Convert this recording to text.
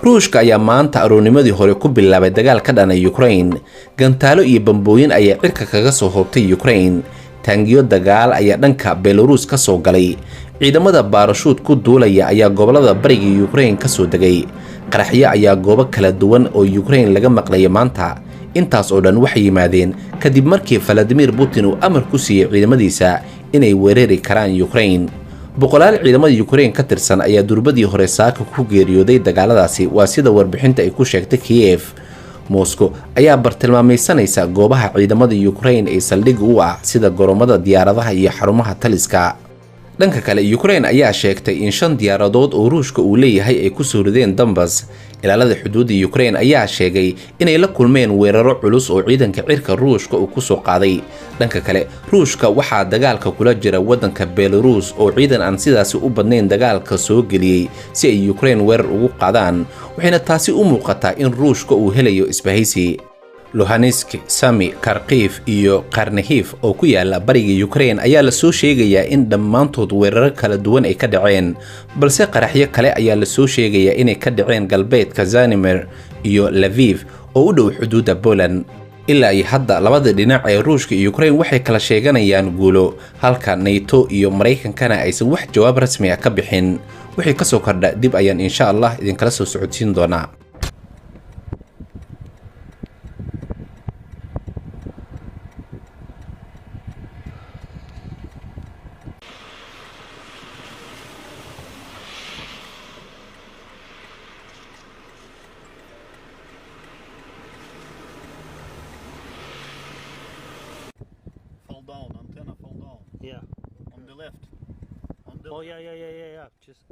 ruushka ayaa maanta aroornimadii hore ku bilaabay dagaal ka dhana Ukraine. gantaalo iyo bambooyin ayaa cirka kaga soo hoobtay Ukraine. taangiyo dagaal ayaa dhanka Belarus ka soo galay. ciidamada baarashuud ku duulaya ayaa gobolada bariga Ukraine ka soo degay. qaraxyo ayaa goobo kala duwan oo Ukraine laga maqlay maanta. intaas oo dhan waxay yimaadeen kadib markii Vladimir Putin uu amar ku siiyay ciidamadiisa inay weerari karaan Ukraine. boqolaal ciidamada Ukraine ka tirsan ayaa durbadii hore saaka ku geeriyooday dagaaladaasi, waa sida warbixinta ay ku sheegtay Kiev. Moscow ayaa bartilmaamaysanaysa goobaha ciidamada Ukraine ay saldhig u ah sida garoomada diyaaradaha iyo xarumaha taliska. dhanka kale Ukraine ayaa sheegtay in 5 diyaaradood oo Ruushka uu leeyahay ay ku soo rideen Donbas. ilaalada xuduudda Ukraine ayaa sheegay inay la kulmeen weeraro culus oo ciidanka cirka Ruushka uu ku soo qaaday. dhanka kale Ruushka waxaa dagaalka kula jira wadanka Belarus oo ciidan aan sidaas u badnayn dagaalka soo geliyay si ay Ukraine weerar ugu qaadaan, waxayna taasi u muuqataa in Ruushka uu helayo isbahaysi. Luhansk, Sami, Kharkiv iyo Chernihiv oo ku yaala bariga Ukraine ayaa la soo sheegayaa in dhammaantood weerar kala duwan ay ka dhaceen, balse qaraxyo kale ayaa la soo sheegayaa inay ka dhaceen galbeedka Zhytomyr iyo Lviv oo u dhow xuduudda Poland. ilaa ay hadda labada dhinac ee Ruushka iyo Ukraine waxay kala sheeganayaan guulo, halka NATO iyo Mareykankana aysan wax jawaab rasmi ah ka bixin. wixii ka soo kordha dib ayaan insha Allah idinkala soo socodsiin doonaa. Fall down, antenna fall down. Yeah. On the left. On the Oh, yeah. Just